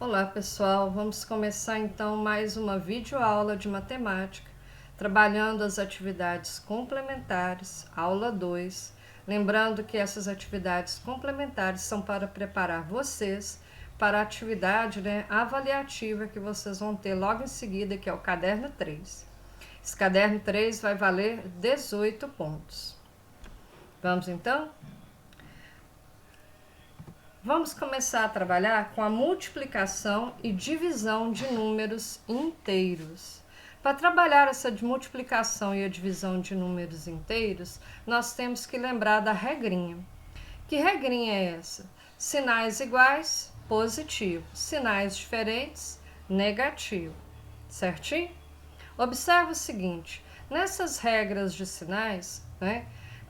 Olá pessoal, vamos começar então mais uma videoaula de matemática, trabalhando as atividades complementares, aula 2. Lembrando que essas atividades complementares são para preparar vocês para a atividade avaliativa que vocês vão ter logo em seguida, que é o caderno 3. Esse caderno 3 vai valer 18 pontos. Vamos então? Vamos começar a trabalhar com a multiplicação e divisão de números inteiros. Para trabalhar essa multiplicação e a divisão de números inteiros, nós temos que lembrar da regrinha. Que regrinha é essa? Sinais iguais, positivo. Sinais diferentes, negativo. Certinho? Observe o seguinte, nessas regras de sinais,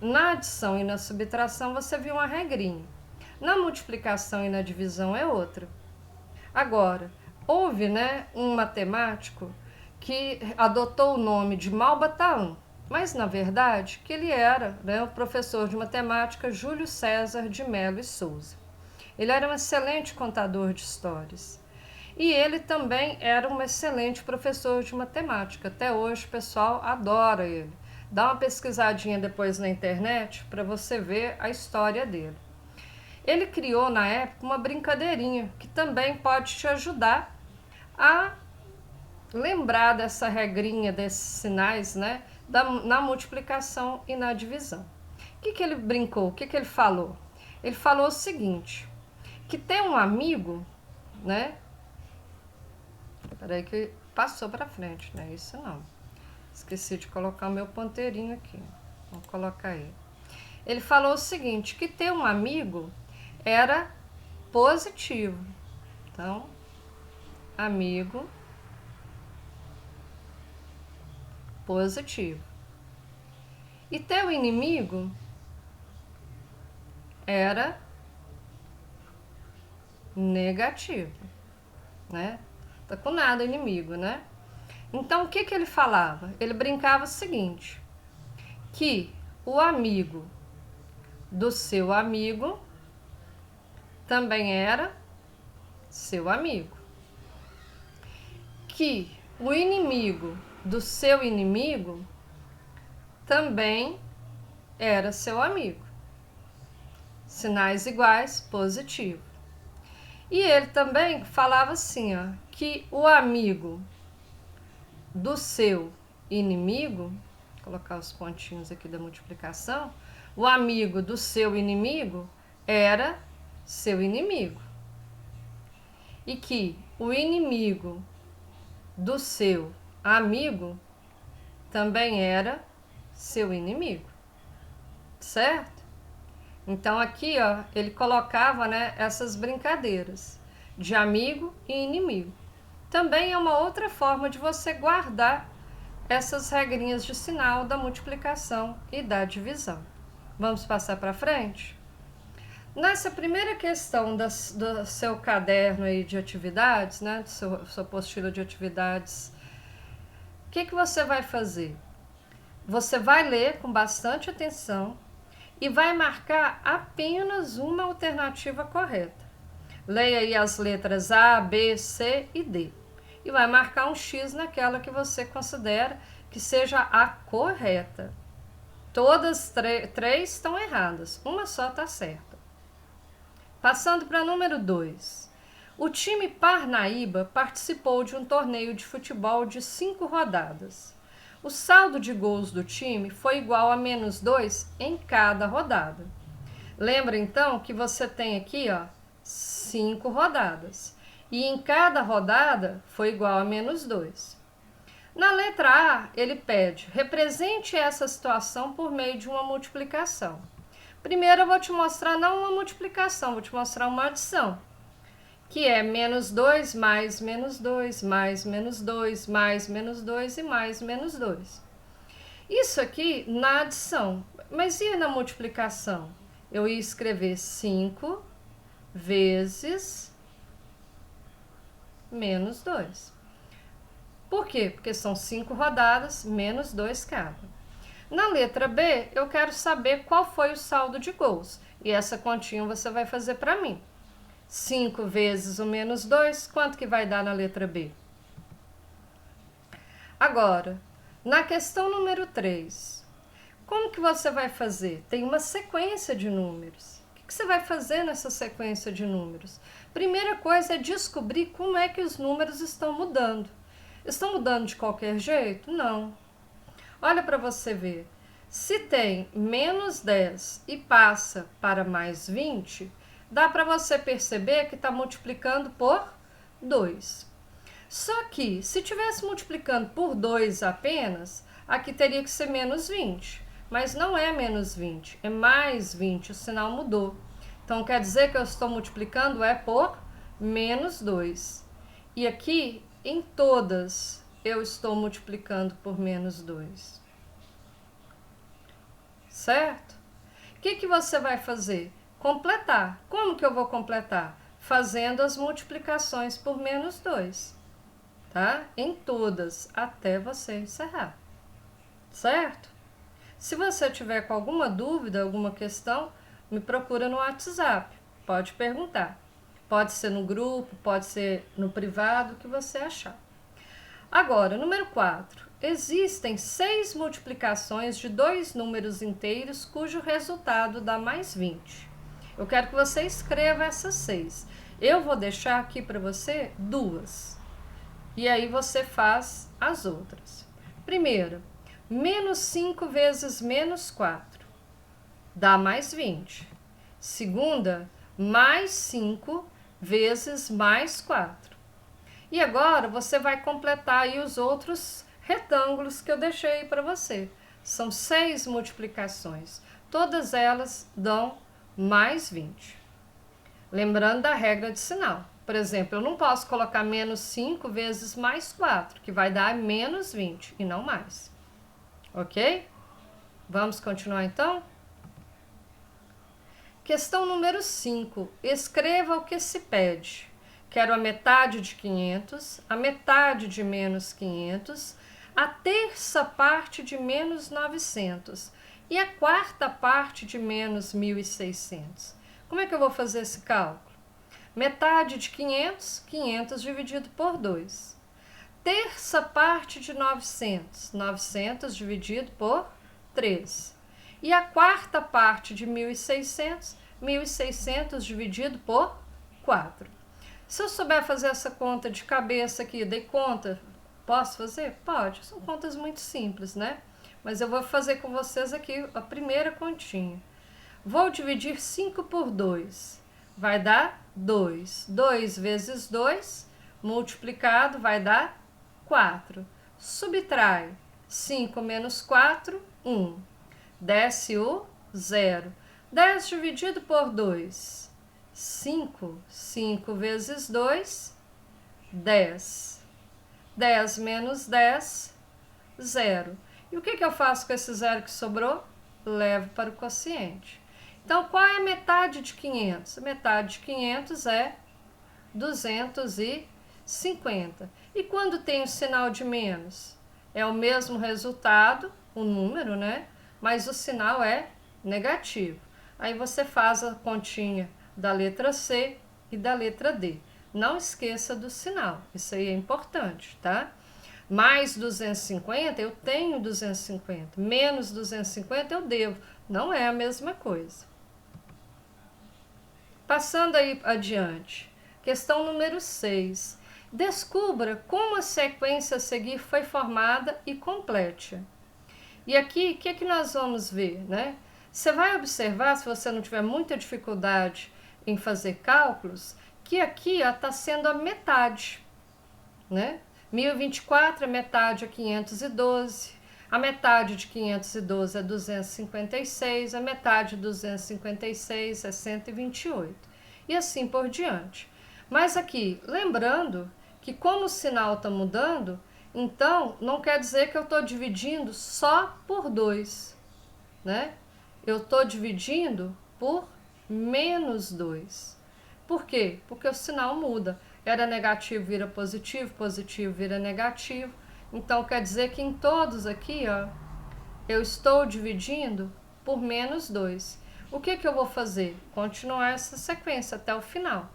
na adição e na subtração você viu uma regrinha. Na multiplicação e na divisão é outra. Agora, houve um matemático que adotou o nome de Malba-Tahan, mas na verdade que ele era o professor de matemática Júlio César de Mello e Souza. Ele era um excelente contador de histórias. E ele também era um excelente professor de matemática. Até hoje o pessoal adora ele. Dá uma pesquisadinha depois na internet para você ver a história dele. Ele criou na época uma brincadeirinha que também pode te ajudar a lembrar dessa regrinha, desses sinais, na multiplicação e na divisão. O que ele brincou? O que ele falou? Ele falou o seguinte, que tem um amigo, Peraí que passou para frente, não é isso não. Esqueci de colocar o meu ponteirinho aqui. Vou colocar ele. Ele falou o seguinte, que ter um amigo era positivo. Então, amigo positivo. E ter um inimigo era negativo, Tá com nada inimigo, Então, o que ele falava? Ele brincava o seguinte, que o amigo do seu amigo também era seu amigo. Que o inimigo do seu inimigo também era seu amigo. Sinais iguais, positivo. E ele também falava assim, que o amigo do seu inimigo, vou colocar os pontinhos aqui da multiplicação, o amigo do seu inimigo era seu inimigo. E que o inimigo do seu amigo também era seu inimigo. Certo? Então aqui, ele colocava, essas brincadeiras de amigo e inimigo. Também é uma outra forma de você guardar essas regrinhas de sinal da multiplicação e da divisão. Vamos passar para frente? Nessa primeira questão do seu caderno aí de atividades, do sua apostila de atividades, o que você vai fazer? Você vai ler com bastante atenção e vai marcar apenas uma alternativa correta. Leia aí as letras A, B, C e D. E vai marcar um X naquela que você considera que seja a correta. Todas três estão erradas, uma só está certa. Passando para número 2. O time Parnaíba participou de um torneio de futebol de 5 rodadas. O saldo de gols do time foi igual a -2 em cada rodada. Lembra então que você tem aqui 5 rodadas. E em cada rodada foi igual a -2. Na letra A, ele pede, represente essa situação por meio de uma multiplicação. Primeiro eu vou te mostrar não uma multiplicação, vou te mostrar uma adição. Que é -2 mais -2, mais -2, mais -2 e mais -2. Isso aqui na adição. Mas e na multiplicação? Eu ia escrever 5 vezes -2. Por quê? Porque são 5 rodadas, -2 cada. Na letra B, eu quero saber qual foi o saldo de gols. E essa continha você vai fazer para mim. 5 vezes o menos 2, quanto que vai dar na letra B? Agora, na questão número 3, como que você vai fazer? Tem uma sequência de números. O que você vai fazer nessa sequência de números? Primeira coisa é descobrir como é que os números estão mudando. Estão mudando de qualquer jeito? Não. Olha para você ver. Se tem menos 10 e passa para mais 20, dá para você perceber que está multiplicando por 2. Só que, se estivesse multiplicando por 2 apenas, aqui teria que ser menos 20. Mas não é menos 20, é mais 20, o sinal mudou. Então, quer dizer que eu estou multiplicando por menos 2. E aqui, em todas, eu estou multiplicando por menos 2. Certo? O que você vai fazer? Completar. Como que eu vou completar? Fazendo as multiplicações por menos 2. Tá? Em todas, até você encerrar. Certo? Se você tiver com alguma dúvida, alguma questão, me procura no WhatsApp. Pode perguntar. Pode ser no grupo, pode ser no privado, o que você achar. Agora, número 4. Existem 6 multiplicações de 2 números inteiros cujo resultado dá mais 20. Eu quero que você escreva essas 6. Eu vou deixar aqui para você 2. E aí você faz as outras. Primeiro, menos 5 vezes menos 4 dá mais 20. Segunda, mais 5 vezes mais 4. E agora você vai completar aí os outros retângulos que eu deixei para você. São 6 multiplicações. Todas elas dão mais 20. Lembrando da regra de sinal. Por exemplo, eu não posso colocar menos 5 vezes mais 4, que vai dar menos 20 e não mais. Ok? Vamos continuar então? Questão número 5. Escreva o que se pede. Quero a metade de 500, a metade de menos 500, a terça parte de menos 900 e a quarta parte de menos 1.600. Como é que eu vou fazer esse cálculo? Metade de 500, 500 dividido por 2. Terça parte de 900, 900 dividido por 3. E a quarta parte de 1.600, 1.600 dividido por 4. Se eu souber fazer essa conta de cabeça aqui, dei conta, posso fazer? Pode, são contas muito simples, né? Mas eu vou fazer com vocês aqui a primeira continha. Vou dividir 5 por 2, vai dar 2. 2 vezes 2, multiplicado, vai dar 4. Subtrai 5 menos 4, 1. Desce o 0. 10 dividido por 2, 5. 5 vezes 2, 10. 10 menos 10, 0. E o que eu faço com esse 0 que sobrou? Levo para o quociente. Então, qual é a metade de 500? A metade de 500 é 250. E quando tem o sinal de menos? É o mesmo resultado, o número, né? Mas o sinal é negativo. Aí você faz a continha da letra C e da letra D. Não esqueça do sinal, isso aí é importante, tá? Mais 250, eu tenho 250. Menos 250, eu devo. Não é a mesma coisa. Passando aí adiante. Questão número 6. Descubra como a sequência a seguir foi formada e complete. E aqui, o que nós vamos ver, né? Você vai observar, se você não tiver muita dificuldade em fazer cálculos, que aqui está sendo a metade, né? 1024, a metade é 512, a metade de 512 é 256, a metade de 256 é 128, e assim por diante. Mas aqui, lembrando que como o sinal está mudando, então não quer dizer que eu estou dividindo só por 2, né? Eu estou dividindo por menos 2. Por quê? Porque o sinal muda. Era negativo, vira positivo, positivo vira negativo. Então, quer dizer que em todos aqui, ó, eu estou dividindo por menos 2. O que eu vou fazer? Continuar essa sequência até o final.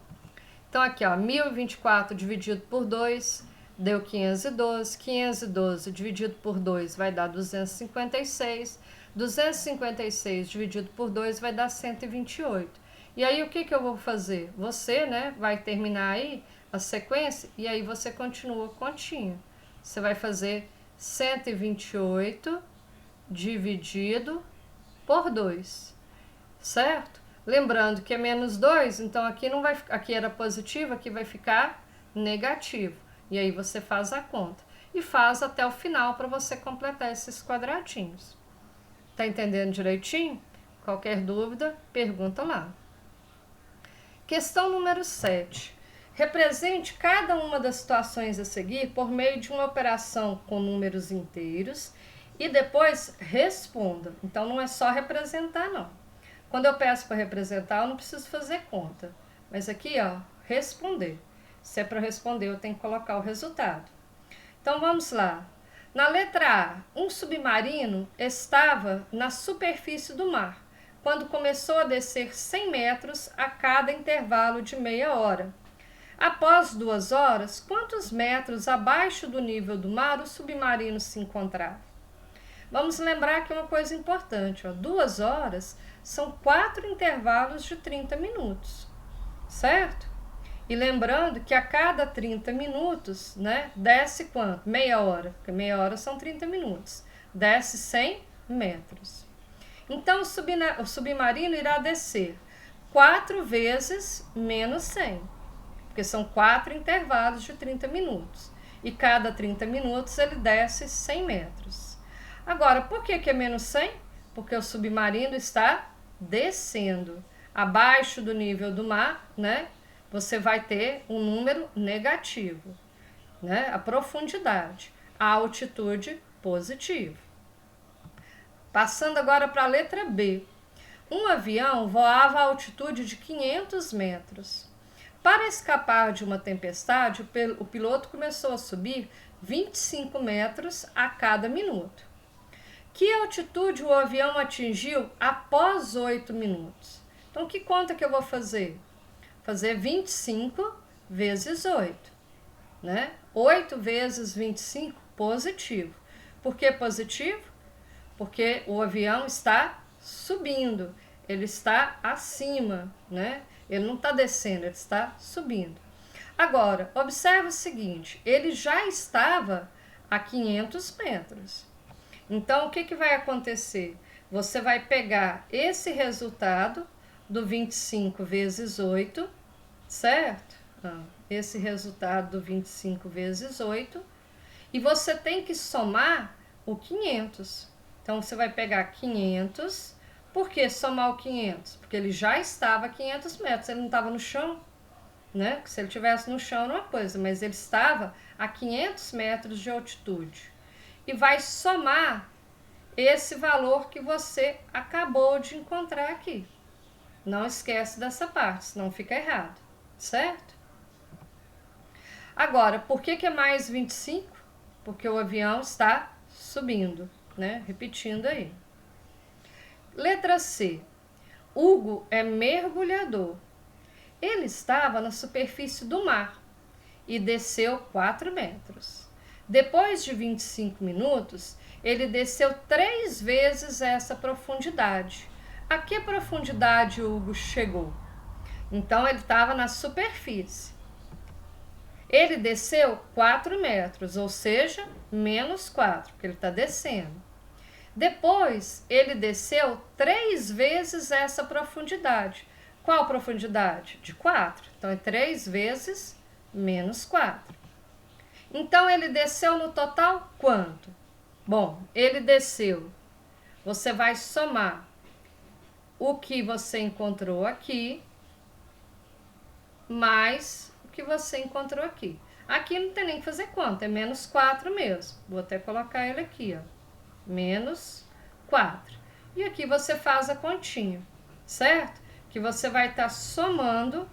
Então, aqui, ó, 1024 dividido por 2 deu 512. 512 dividido por 2 vai dar 256. 256 dividido por 2 vai dar 128. E aí, o que que eu vou fazer? Você, né, vai terminar aí a sequência e aí você continua a continha. Você vai fazer 128 dividido por 2, certo? Lembrando que é menos 2, então aqui não vai, aqui era positivo, aqui vai ficar negativo. E aí você faz a conta e faz até o final para você completar esses quadradinhos. Tá entendendo direitinho? Qualquer dúvida, pergunta lá. Questão número 7. Represente cada uma das situações a seguir por meio de uma operação com números inteiros e depois responda. Então não é só representar, não. Quando eu peço para representar, eu não preciso fazer conta. Mas aqui, ó, responder. Se é para responder, eu tenho que colocar o resultado. Então vamos lá. Na letra A, um submarino estava na superfície do mar quando começou a descer 100 metros a cada intervalo de meia hora. Após 2 horas, quantos metros abaixo do nível do mar o submarino se encontrava? Vamos lembrar que uma coisa importante, ó, 2 horas são 4 intervalos de 30 minutos, certo? E lembrando que a cada 30 minutos, né, desce quanto? Meia hora, porque meia hora são 30 minutos. Desce 100 metros. Então, o submarino irá descer 4 vezes menos 100, porque são 4 intervalos de 30 minutos. E cada 30 minutos ele desce 100 metros. Agora, por que é menos 100? Porque o submarino está descendo. Abaixo do nível do mar, né? Você vai ter um número negativo, né? A profundidade, a altitude positiva. Passando agora para a letra B. Um avião voava a altitude de 500 metros. Para escapar de uma tempestade, o piloto começou a subir 25 metros a cada minuto. Que altitude o avião atingiu após 8 minutos? Então, que conta que eu vou fazer? Fazer 25 vezes 8, né? 8 vezes 25, positivo. Por que positivo? Porque o avião está subindo, ele está acima, né? Ele não está descendo, ele está subindo. Agora, observe o seguinte, ele já estava a 500 metros. Então, o que vai acontecer? Você vai pegar esse resultado do 25 vezes 8, certo? Esse resultado do 25 vezes 8, e você tem que somar o 500. Então, você vai pegar 500, por que somar o 500? Porque ele já estava a 500 metros, ele não estava no chão, né? Se ele estivesse no chão era uma coisa, mas ele estava a 500 metros de altitude. E vai somar esse valor que você acabou de encontrar aqui. Não esquece dessa parte, senão fica errado, certo? Agora, por que é mais 25? Porque o avião está subindo, né? Repetindo aí. Letra C. Hugo é mergulhador. Ele estava na superfície do mar e desceu 4 metros. Depois de 25 minutos, ele desceu 3 vezes essa profundidade. A que profundidade Hugo chegou? Então, ele estava na superfície. Ele desceu 4 metros, ou seja, menos 4, porque ele está descendo. Depois, ele desceu 3 vezes essa profundidade. Qual profundidade? De 4. Então, é 3 vezes menos 4. Então, ele desceu no total quanto? Bom, ele desceu. Você vai somar o que você encontrou aqui, mais o que você encontrou aqui. Aqui não tem nem que fazer conta, é menos 4 mesmo. Vou até colocar ele aqui, ó. Menos 4. E aqui você faz a continha, certo? Que você vai estar somando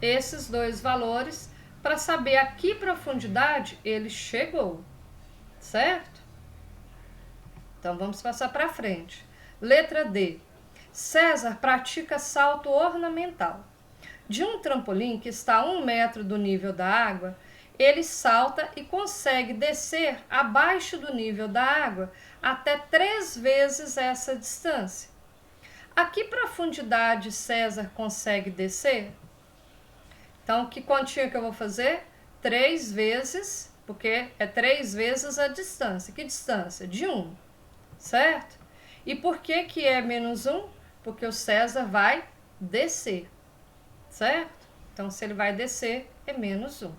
esses dois valores para saber a que profundidade ele chegou, certo? Então, vamos passar para frente. Letra D. César pratica salto ornamental. de um trampolim que está a 1 metro do nível da água, ele salta e consegue descer abaixo do nível da água até 3 vezes essa distância. A que profundidade César consegue descer? Então, que continha que eu vou fazer? 3 vezes, porque é 3 vezes a distância. Que distância? De 1, certo? E por que que é menos 1? Porque o César vai descer, certo? Então, se ele vai descer, é menos 1.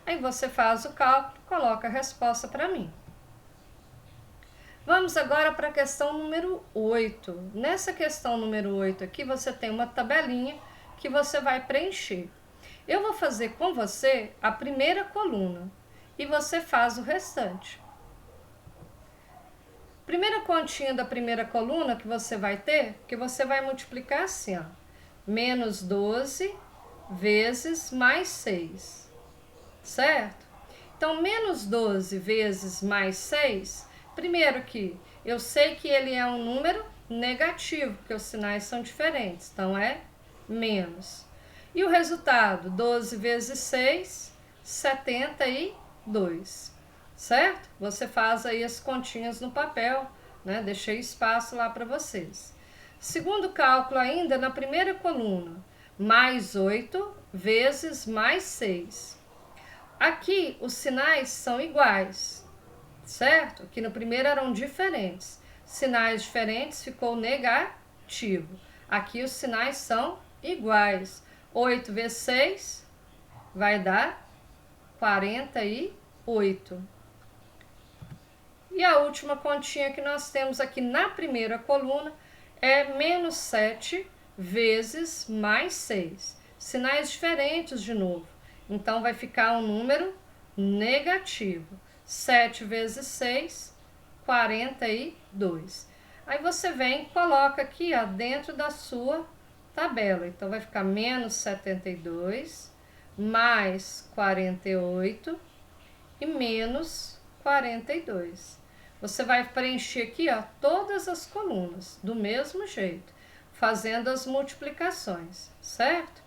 Aí você faz o cálculo, coloca a resposta para mim. Vamos agora para a questão número 8. Nessa questão número 8 aqui, você tem uma tabelinha que você vai preencher. Eu vou fazer com você a primeira coluna e você faz o restante. Primeira continha da primeira coluna que você vai ter, que você vai multiplicar assim, ó, menos 12 vezes mais 6, certo? Então, menos 12 vezes mais 6, primeiro que eu sei que ele é um número negativo, porque os sinais são diferentes, então é menos. E o resultado, 12 vezes 6, 72, certo? Você faz aí as continhas no papel, né? Deixei espaço lá para vocês. Segundo cálculo ainda, na primeira coluna, mais 8 vezes mais 6. Aqui os sinais são iguais, certo? Aqui no primeiro eram diferentes. Sinais diferentes ficou negativo. Aqui os sinais são iguais. 8 vezes 6 vai dar 48. E a última continha que nós temos aqui na primeira coluna é menos 7 vezes mais 6. Sinais diferentes de novo. Então, vai ficar um número negativo. 7 vezes 6, 42. Aí você vem e coloca aqui, ó, dentro da sua tabela. Então, vai ficar menos 72, mais 48 e menos 42. Você vai preencher aqui, ó, todas as colunas, do mesmo jeito, fazendo as multiplicações, certo?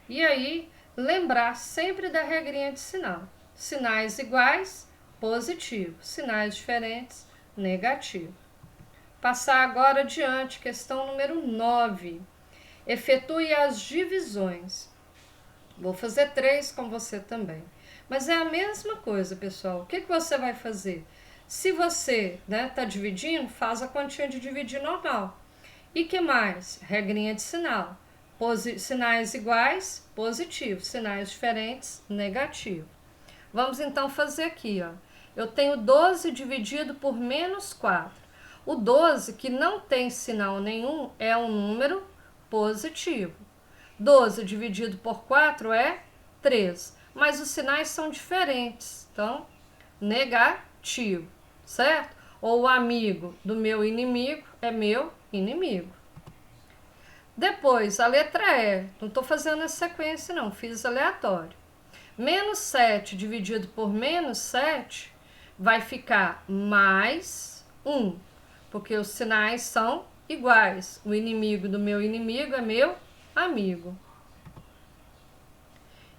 E aí, lembrar sempre da regrinha de sinal. Sinais iguais, positivo. Sinais diferentes, negativo. Passar agora adiante, questão número 9. Efetue as divisões. Vou fazer 3 com você também. Mas é a mesma coisa, pessoal. O que você vai fazer? Se você tá dividindo, faz a continha de dividir normal. E que mais? Regrinha de sinal. Sinais iguais, positivo. Sinais diferentes, negativo. Vamos então fazer aqui, ó. Eu tenho 12 dividido por menos 4. O 12, que não tem sinal nenhum, é um número positivo. 12 dividido por 4 é 3. Mas os sinais são diferentes. Então, negativo, certo? Ou o amigo do meu inimigo é meu inimigo. Depois, a letra E. Não estou fazendo essa sequência, não. Fiz aleatório. Menos 7 dividido por menos 7 vai ficar mais 1. Porque os sinais são iguais. O inimigo do meu inimigo é meu amigo.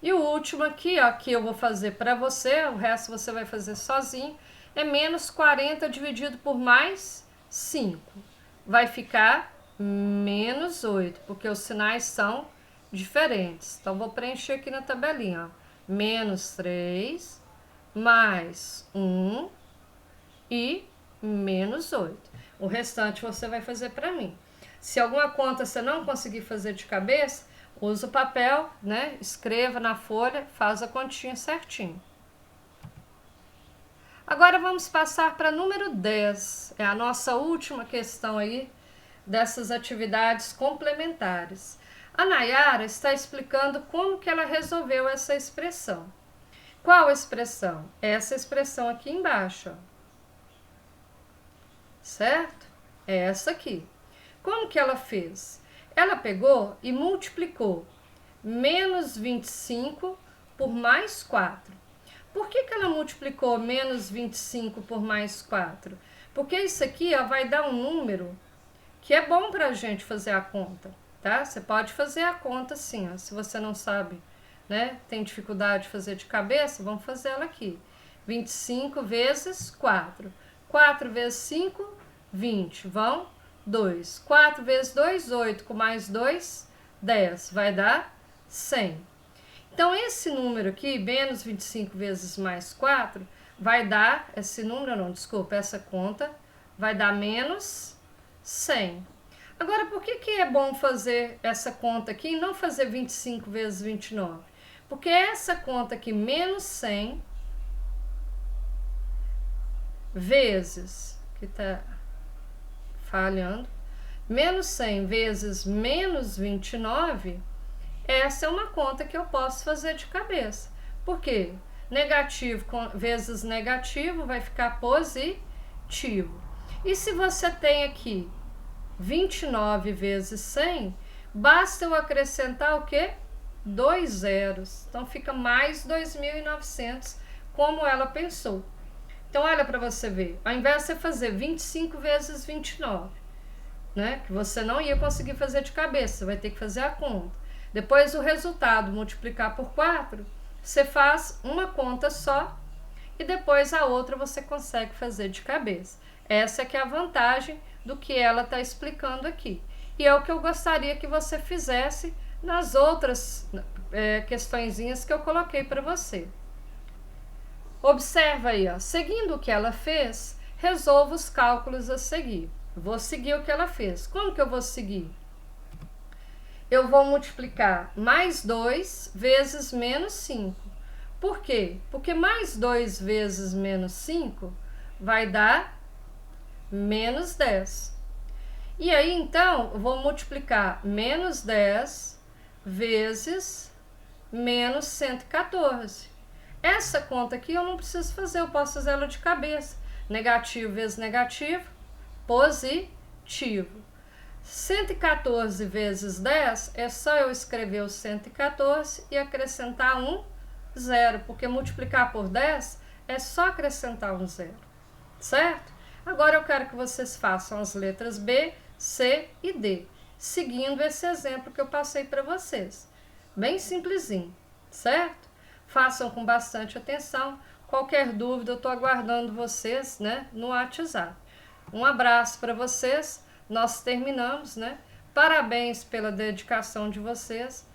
E o último aqui, ó, que eu vou fazer para você, o resto você vai fazer sozinho, é menos 40 dividido por mais 5. Vai ficar menos 8, porque os sinais são diferentes. Então, vou preencher aqui na tabelinha, ó. Menos 3, mais 1 e menos 8. O restante você vai fazer para mim. Se alguma conta você não conseguir fazer de cabeça, usa o papel, escreva na folha, faz a continha certinho. Agora vamos passar para número 10. É a nossa última questão aí dessas atividades complementares. A Nayara está explicando como que ela resolveu essa expressão. Qual expressão? Essa expressão aqui embaixo, ó. Certo? É essa aqui. Como que ela fez? Ela pegou e multiplicou menos 25 por mais 4. Por que ela multiplicou menos 25 por mais 4? Porque isso aqui, ó, vai dar um número que é bom para a gente fazer a conta, tá? Você pode fazer a conta assim, ó, se você não sabe, né? Tem dificuldade de fazer de cabeça, vamos fazer ela aqui. 25 vezes 4. 4 vezes 5, 20. Vão 2. 4 vezes 2, 8. Com mais 2, 10. Vai dar 100. Então, esse número aqui, menos 25 vezes mais 4, vai dar, esse número não, desculpa, essa conta vai dar menos 100. Agora, por que é bom fazer essa conta aqui e não fazer 25 vezes 29? Porque essa conta aqui, menos 100 vezes, que está falhando, menos 100 vezes menos 29, essa é uma conta que eu posso fazer de cabeça. Por quê? Negativo vezes negativo vai ficar positivo. E se você tem aqui 29 vezes 100, basta eu acrescentar o quê? 2 zeros. Então fica mais 2.900, como ela pensou. Então olha para você ver, ao invés de você fazer 25 vezes 29, né, que você não ia conseguir fazer de cabeça, você vai ter que fazer a conta. Depois o resultado multiplicar por 4, você faz uma conta só e depois a outra você consegue fazer de cabeça. Essa é que é a vantagem do que ela está explicando aqui. E é o que eu gostaria que você fizesse nas outras questõezinhas que eu coloquei para você. Observa aí, ó, seguindo o que ela fez, resolva os cálculos a seguir. Vou seguir o que ela fez. Como que eu vou seguir? Eu vou multiplicar mais 2 vezes menos 5. Por quê? Porque mais 2 vezes menos 5 vai dar menos 10. E aí, então, eu vou multiplicar menos 10 vezes menos 114. Essa conta aqui eu não preciso fazer, eu posso fazer ela de cabeça. Negativo vezes negativo, positivo. 114 vezes 10 é só eu escrever o 114 e acrescentar um zero, porque multiplicar por 10 é só acrescentar um zero, certo? Agora eu quero que vocês façam as letras B, C e D, seguindo esse exemplo que eu passei para vocês. Bem simplesinho, certo? Façam com bastante atenção. Qualquer dúvida, eu estou aguardando vocês, né, no WhatsApp. Um abraço para vocês. Nós terminamos, né? Parabéns pela dedicação de vocês.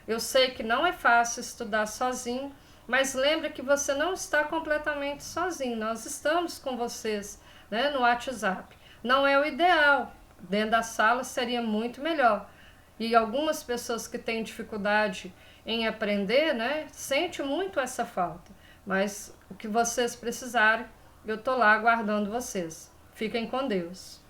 Eu sei que não é fácil estudar sozinho, mas lembre que você não está completamente sozinho. Nós estamos com vocês, né, no WhatsApp. Não é o ideal. Dentro da sala seria muito melhor. E algumas pessoas que têm dificuldade em aprender, né, sente muito essa falta. Mas o que vocês precisarem, eu estou lá aguardando vocês. Fiquem com Deus.